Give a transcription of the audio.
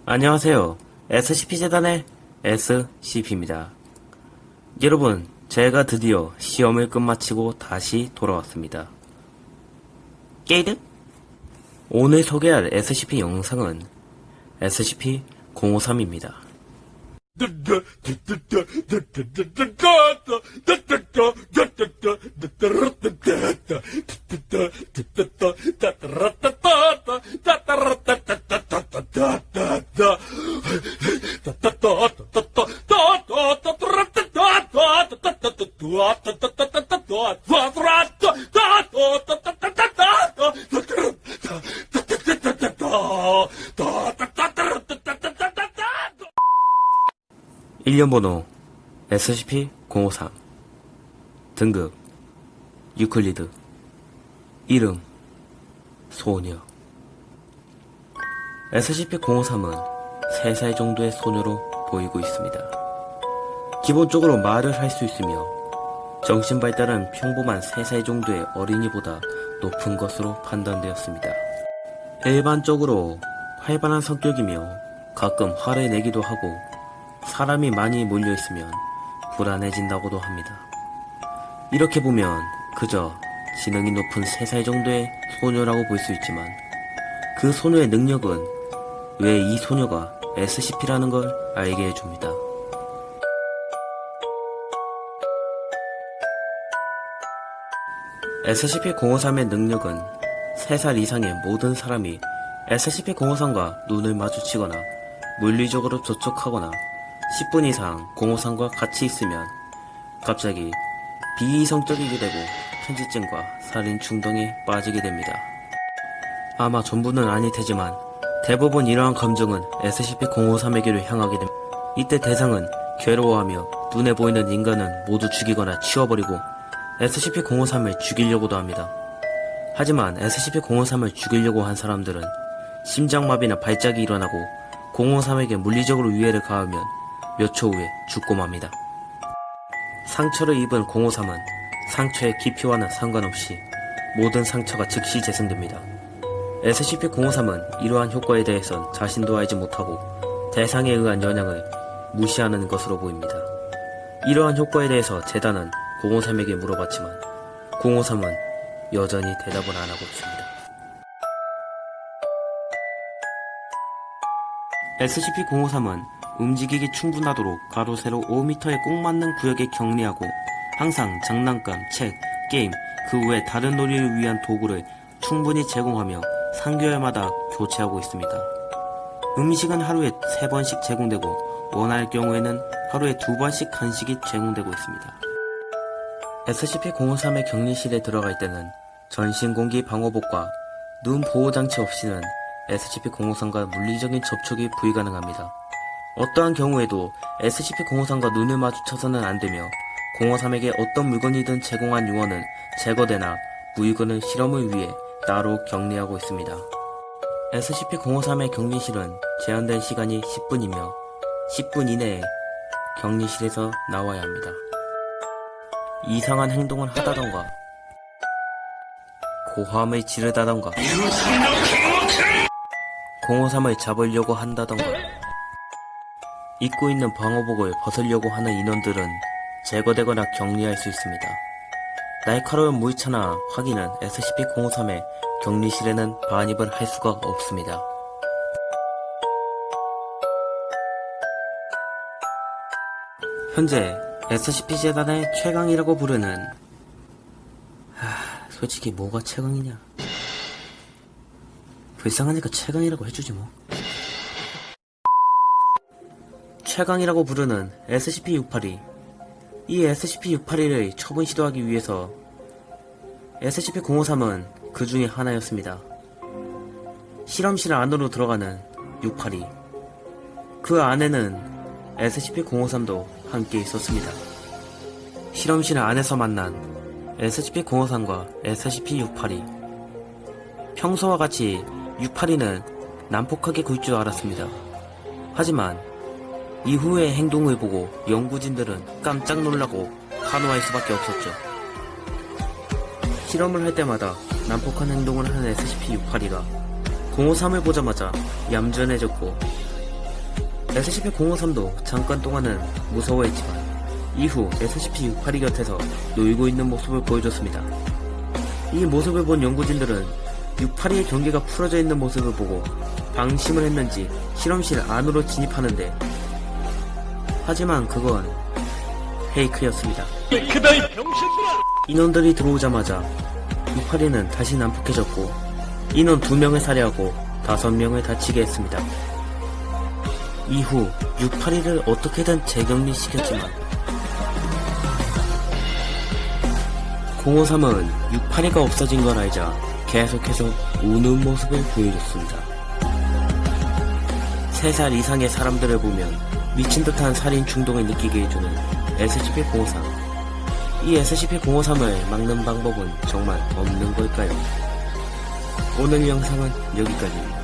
안녕하세요. SCP-재단의 SCP입니다. 여러분, 제가 드디어 시험을 끝마치고 다시 돌아왔습니다. 게이드? 오늘 소개할 SCP 영상은 SCP-053입니다. 일련번호 SCP-053 등급 유클리드 이름 소녀 SCP-053은 3살 정도의 소녀로 보이고 있습니다. 기본적으로 말을 할 수 있으며 정신발달은 평범한 3살 정도의 어린이보다 높은 것으로 판단되었습니다. 일반적으로 활발한 성격이며 가끔 화를 내기도 하고 사람이 많이 몰려있으면 불안해진다고도 합니다. 이렇게 보면 그저 지능이 높은 3살 정도의 소녀라고 볼 수 있지만 그 소녀의 능력은 왜 이 소녀가 SCP라는 걸 알게 해줍니다. SCP-053의 능력은 3살 이상의 모든 사람이 SCP-053과 눈을 마주치거나 물리적으로 접촉하거나 10분 이상 053과 같이 있으면 갑자기 비이성적이게 되고 편집증과 살인 충동에 빠지게 됩니다. 아마 전부는 아닐 테지만 대부분 이러한 감정은 SCP-053에게로 향하게 됩니다. 이때 대상은 괴로워하며 눈에 보이는 인간은 모두 죽이거나 치워버리고 SCP-053을 죽이려고도 합니다. 하지만 SCP-053을 죽이려고 한 사람들은 심장마비나 발작이 일어나고 053에게 물리적으로 위해를 가하면 몇 초 후에 죽고 맙니다. 상처를 입은 053은 상처의 깊이와는 상관없이 모든 상처가 즉시 재생됩니다. SCP-053은 이러한 효과에 대해선 자신도 알지 못하고 대상에 의한 영향을 무시하는 것으로 보입니다. 이러한 효과에 대해서 재단은 053에게 물어봤지만 053은 여전히 대답을 안 하고 있습니다. SCP-053은 움직이기 충분하도록 가로 세로 5m에 꼭 맞는 구역에 격리하고 항상 장난감, 책, 게임, 그 외 다른 놀이를 위한 도구를 충분히 제공하며 3개월마다 교체하고 있습니다. 음식은 하루에 3번씩 제공되고 원할 경우에는 하루에 2번씩 간식이 제공되고 있습니다. SCP-053의 격리실에 들어갈 때는 전신공기 방호복과 눈 보호장치 없이는 SCP-053과 물리적인 접촉이 불가능합니다. 어떠한 경우에도 SCP-053과 눈을 마주쳐서는 안되며 053에게 어떤 물건이든 제공한 요원은 제거되나 물건을 실험을 위해 따로 격리하고 있습니다. SCP-053의 격리실은 제한된 시간이 10분이며 10분 이내에 격리실에서 나와야 합니다. 이상한 행동을 하다던가 고함을 지르다던가 053을 잡으려고 한다던가 입고 있는 방호복을 벗으려고 하는 인원들은 제거되거나 격리할 수 있습니다. 날카로운 물차나 화기는 SCP-053의 격리실에는 반입을 할 수가 없습니다. 현재 SCP-재단의 최강이라고 부르는 솔직히 뭐가 최강이냐, 불쌍하니까 최강이라고 해주지 뭐. 최강이라고 부르는 SCP-682. 이 SCP-682를 처분 시도하기 위해서 SCP-053은 그 중에 하나였습니다. 실험실 안으로 들어가는 682. 그 안에는 SCP-053도 함께 있었습니다. 실험실 안에서 만난 SCP-053과 SCP-682. 평소와 같이 682는 난폭하게 굴 줄 알았습니다. 하지만 이후의 행동을 보고 연구진들은 깜짝 놀라고 환호할 수밖에 없었죠. 실험을 할 때마다 난폭한 행동을 하는 SCP-682가 053을 보자마자 얌전해졌고 SCP-053도 잠깐 동안은 무서워했지만 이후 SCP-682 곁에서 놀고 있는 모습을 보여줬습니다. 이 모습을 본 연구진들은 682의 경계가 풀어져 있는 모습을 보고 방심을 했는지 실험실 안으로 진입하는데, 하지만 그건 페이크였습니다. 인원들이 들어오자마자 682는 다시 난폭해졌고 인원 2명을 살해하고 5명을 다치게 했습니다. 이후 682를 어떻게든 재격리시켰지만 053은 682가 없어진 걸 알자 계속해서 우는 모습을 보여줬습니다. 3살 이상의 사람들을 보면 미친 듯한 살인 충동을 느끼게 해주는 SCP-053. 이 SCP-053을 막는 방법은 정말 없는 걸까요? 오늘 영상은 여기까지입니다.